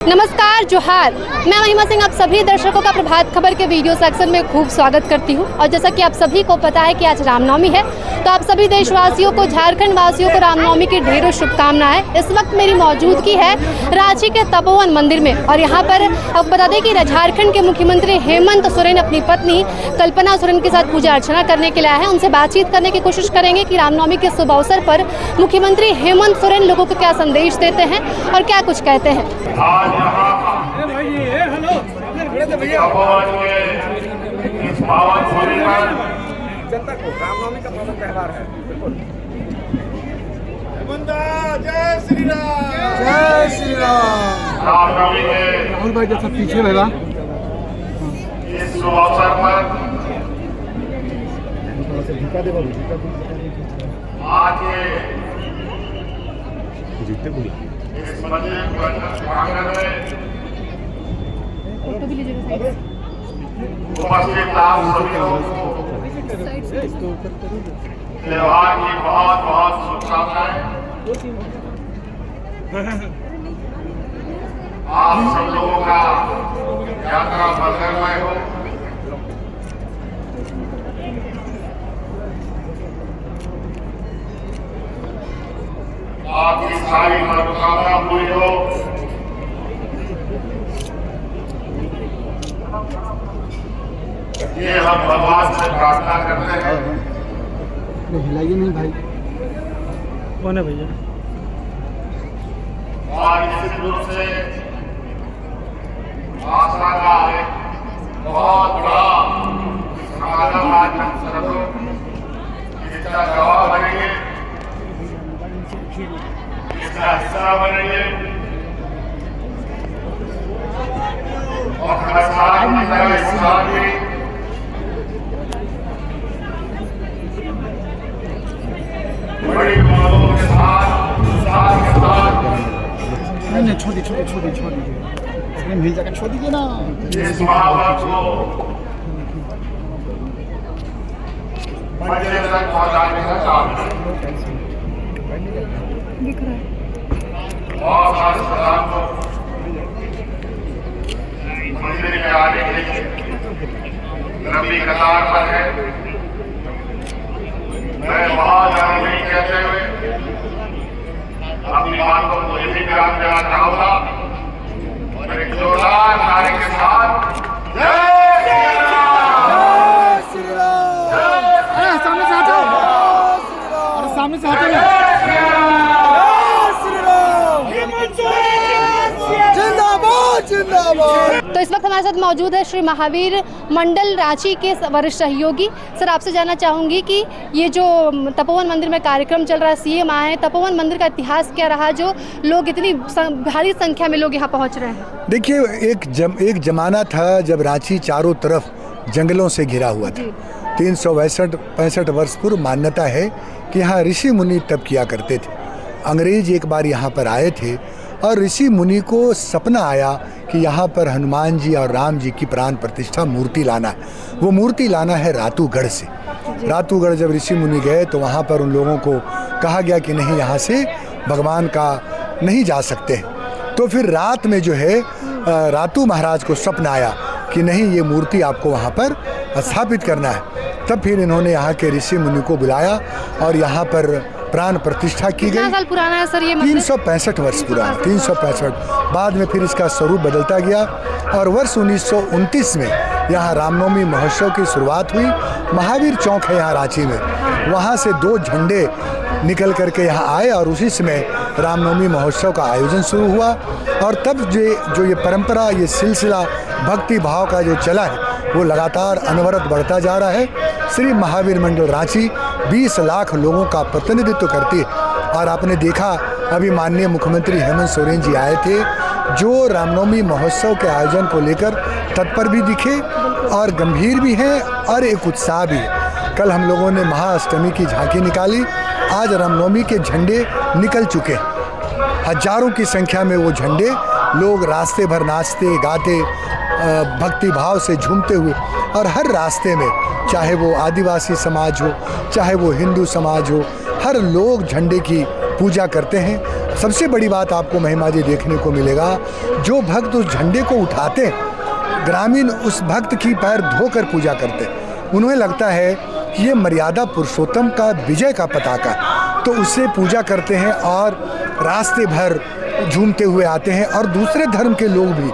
नमस्कार, जोहार। मैं महिमा सिंह आप सभी दर्शकों का प्रभात खबर के वीडियो सेक्शन में खूब स्वागत करती हूं। और जैसा कि आप सभी को पता है कि आज रामनवमी है, तो आप सभी देशवासियों को, झारखंड वासियों को रामनवमी की ढेरों शुभकामनाएं। इस वक्त मेरी मौजूदगी है रांची के तपोवन मंदिर में, और यहाँ पर आप बता दें कि झारखंड के मुख्यमंत्री हेमंत सोरेन अपनी पत्नी कल्पना सोरेन के साथ पूजा अर्चना करने के लिए आए हैं। उनसे बातचीत करने की कोशिश करेंगे कि रामनवमी के शुभ अवसर पर मुख्यमंत्री हेमंत सोरेन लोगों को क्या संदेश देते हैं और क्या कुछ कहते हैं। आज तपोवन के इस पावन भूमि पर जनता को रामनवमी का पावन त्योहार है। जय श्री राम, जय श्री राम। रामनवमी के राहुल भाई जैसा पीछे रहेगा। इस शुभ अवसर पर आज इस मंदिर प्रांगण में उपस्थित आप सभी लोगों को त्योहार की बहुत बहुत शुभकामनाएं। आप सब लोगों का यात्रा मंगलमय हो। आपकी सारी मनोकामना पूरी हो। ये हम भगवान से प्रार्थना करते हैं। हिलाइए नहीं भाई। कौन है भैया? और निश्चित रूप से आशा का एक बहुत बड़ा समागम आज हम सब लोग इसका गवाह बनेंगे, इसका हिस्सा बनेंगे और हर साल की तरह इस साल भी बड़ी बातों के साथ नहीं छोड़ दीजिए मिल जाकर छोड़ दीजिए ना। इस महापर्व को मंजिल तक पहुंचाने का काम और सारे प्रधान को मंदिर में आने के लिए लंबी कतार पर है। मैं बहुत ज्यादा नहीं कहते हुए अपनी बात को मुझे भी विराम देना चाहूंगा और एक जोरदार नारे के साथ जय श्री राम, जय श्री राम। अरे सामने से हटो, अरे सामने से हटो ना। जिंदाबाद जिंदाबाद। तो इस वक्त हमारे साथ मौजूद है श्री महावीर मंडल रांची के वरिष्ठ सहयोगी। सर, आपसे जानना चाहूँगी कि ये जो तपोवन मंदिर में कार्यक्रम चल रहा है, सीएम आए हैं, तपोवन मंदिर का इतिहास क्या रहा जो लोग इतनी भारी संख्या में लोग यहाँ पहुँच रहे हैं? देखिए, एक जमाना था जब रांची चारों तरफ जंगलों से घिरा हुआ था। 365 वर्ष पूर्व मान्यता है कि यहाँ ऋषि मुनि तप किया करते थे। अंग्रेज एक बार यहाँ पर आए थे और ऋषि मुनि को सपना आया कि यहाँ पर हनुमान जी और राम जी की प्राण प्रतिष्ठा मूर्ति लाना है। वो मूर्ति लाना है रातूगढ़ से। रातूगढ़ जब ऋषि मुनि गए तो वहाँ पर उन लोगों को कहा गया कि नहीं, यहाँ से भगवान का नहीं जा सकते। तो फिर रात में जो है रातू महाराज को सपना आया कि नहीं, ये मूर्ति आपको वहाँ पर स्थापित करना है। तब फिर इन्होंने यहाँ के ऋषि मुनि को बुलाया और यहाँ पर प्राण प्रतिष्ठा की गई। कितना साल पुराना है सर ये मंदिर? 365 वर्ष पुराना, 365। बाद में फिर इसका स्वरूप बदलता गया और वर्ष 1929 में यहाँ रामनवमी महोत्सव की शुरुआत हुई। महावीर चौक है यहाँ रांची में, वहाँ से 2 झंडे निकल करके यहाँ आए और उसी समय रामनवमी महोत्सव का आयोजन शुरू हुआ। और तब जो ये परंपरा, ये सिलसिला भक्ति भाव का जो चला है, वो लगातार अनवरत बढ़ता जा रहा है। श्री महावीर मंडल रांची 20 लाख लोगों का प्रतिनिधित्व करती है। और आपने देखा, अभी माननीय मुख्यमंत्री हेमंत सोरेन जी आए थे, जो रामनवमी महोत्सव के आयोजन को लेकर तत्पर भी दिखे और गंभीर भी हैं और एक उत्साह भी है। कल हम लोगों ने महाअष्टमी की झांकी निकाली, आज रामनवमी के झंडे निकल चुके हैं। हजारों की संख्या में वो झंडे, लोग रास्ते भर नाचते गाते भक्ति भाव से झूमते हुए, और हर रास्ते में, चाहे वो आदिवासी समाज हो, चाहे वो हिंदू समाज हो, हर लोग झंडे की पूजा करते हैं। सबसे बड़ी बात आपको महिमा जी देखने को मिलेगा, जो भक्त उस झंडे को उठाते हैं, ग्रामीण उस भक्त की पैर धोकर पूजा करते हैं। उन्हें लगता है कि ये मर्यादा पुरुषोत्तम का विजय का पताका, तो उससे पूजा करते हैं और रास्ते भर झूमते हुए आते हैं। और दूसरे धर्म के लोग भी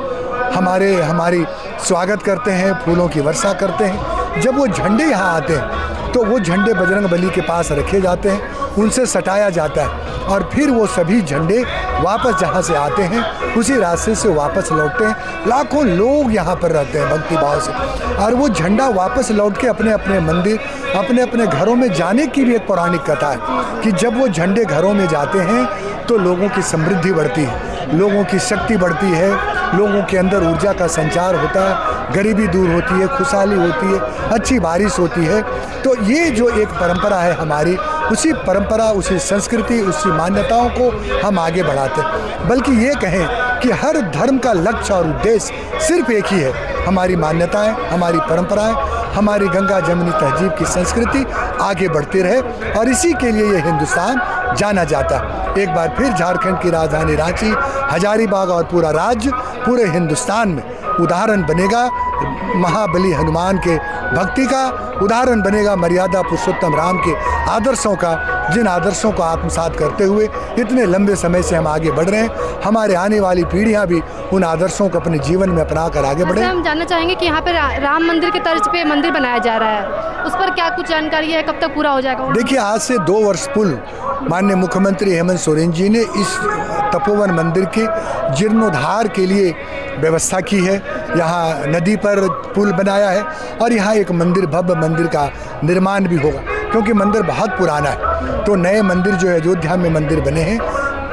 हमारी स्वागत करते हैं, फूलों की वर्षा करते हैं। जब वो झंडे यहाँ आते हैं तो वो झंडे बजरंग बली के पास रखे जाते हैं, उनसे सटाया जाता है और फिर वो सभी झंडे वापस जहाँ से आते हैं उसी रास्ते से वापस लौटते हैं। लाखों लोग यहाँ पर रहते हैं भक्ति भाव से, और वो झंडा वापस लौट के अपने अपने मंदिर, अपने अपने घरों में जाने की भी एक पौराणिक कथा है कि जब वो झंडे घरों में जाते हैं तो लोगों की समृद्धि बढ़ती है, लोगों की शक्ति बढ़ती है, लोगों के अंदर ऊर्जा का संचार होता है, गरीबी दूर होती है, खुशहाली होती है, अच्छी बारिश होती है। तो ये जो एक परंपरा है हमारी, उसी परंपरा, उसी संस्कृति, उसी मान्यताओं को हम आगे बढ़ाते हैं। बल्कि ये कहें कि हर धर्म का लक्ष्य और उद्देश्य सिर्फ एक ही है, हमारी मान्यताएं, हमारी परंपराएं, हमारी गंगा जमुनी तहजीब की संस्कृति आगे बढ़ती रहे, और इसी के लिए ये हिंदुस्तान जाना जाता है। एक बार फिर झारखंड की राजधानी रांची, हजारीबाग और पूरा राज्य पूरे हिंदुस्तान में उदाहरण बनेगा महाबली हनुमान के भक्ति का, उदाहरण बनेगा मर्यादा पुरुषोत्तम राम के आदर्शों का, जिन आदर्शों को आत्मसात करते हुए इतने लंबे समय से हम आगे बढ़ रहे हैं। हमारे आने वाली पीढ़ियां भी उन आदर्शों को अपने जीवन में अपना कर आगे बढ़े। हम जानना चाहेंगे कि यहाँ पे राम मंदिर के तर्ज पे मंदिर बनाया जा रहा है, उस पर क्या कुछ जानकारी है, कब तक पूरा हो जाएगा? देखिए, आज से 2 वर्ष पूर्व माननीय मुख्यमंत्री हेमंत सोरेन जी ने इस तपोवन मंदिर के जीर्णोद्धार के लिए व्यवस्था की है। यहाँ नदी पर पुल बनाया है और यहाँ एक मंदिर, भव्य मंदिर का निर्माण भी होगा, क्योंकि मंदिर बहुत पुराना है। तो नए मंदिर जो अयोध्या में मंदिर बने हैं,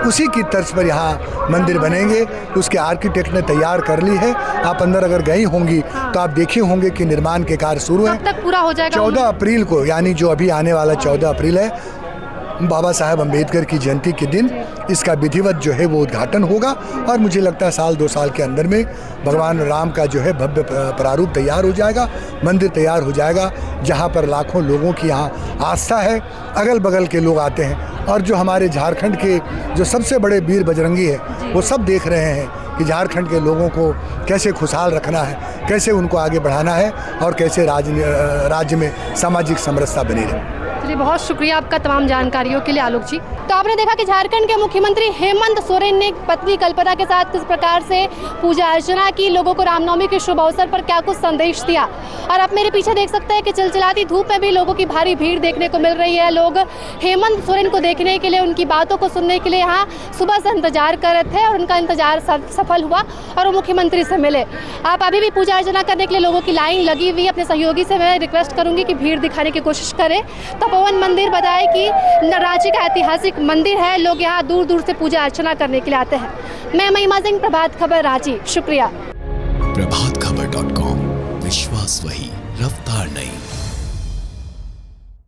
उसी की तर्ज पर यहाँ मंदिर बनेंगे। उसके आर्किटेक्ट ने तैयार कर ली है। आप अंदर अगर गई होंगी तो आप देखे होंगे कि निर्माण के कार्य शुरू है। कब तक पूरा हो जाएगा? 14 अप्रैल को, यानी जो अभी आने वाला 14 अप्रैल है, बाबा साहेब अम्बेडकर की जयंती के दिन इसका विधिवत जो है वो उद्घाटन होगा। और मुझे लगता है 1-2 साल के अंदर में भगवान राम का जो है भव्य प्रारूप तैयार हो जाएगा, मंदिर तैयार हो जाएगा, जहाँ पर लाखों लोगों की यहाँ आस्था है। अगल बगल के लोग आते हैं, और जो हमारे झारखंड के जो सबसे बड़े वीर बजरंगी है, वो सब देख रहे हैं कि झारखंड के लोगों को कैसे खुशहाल रखना है, कैसे उनको आगे बढ़ाना है, और कैसे राज्य में सामाजिक समरसता बनी रहे। चलिए, बहुत शुक्रिया आपका तमाम जानकारियों के लिए आलोक जी। तो आपने देखा कि झारखंड के मुख्यमंत्री हेमंत सोरेन ने पत्नी कल्पना के साथ किस प्रकार से पूजा अर्चना की, लोगों को रामनवमी के शुभ अवसर पर क्या कुछ संदेश दिया। और आप मेरे पीछे देख सकते हैं कि चिलचिलाती धूप में भी लोगों की भारी भीड़ देखने को मिल रही है। लोग हेमंत सोरेन को देखने के लिए, उनकी बातों को सुनने के लिए यहाँ सुबह से इंतजार कर रहे थे, और उनका इंतजार सफल हुआ और वो मुख्यमंत्री से मिले। आप अभी भी पूजा अर्चना करने के लिए लोगों की लाइन लगी हुई। अपने सहयोगी से मैं रिक्वेस्ट करूँगी कि भीड़ दिखाने की कोशिश करें। तपोवन मंदिर बताए कि रांची का ऐतिहासिक मंदिर है, लोग यहाँ दूर दूर से पूजा अर्चना करने के लिए आते हैं। मैं महिमा सिंह, प्रभात खबर रांची। शुक्रिया। प्रभातखबर.com, विश्वास वही, रफ्तार नहीं।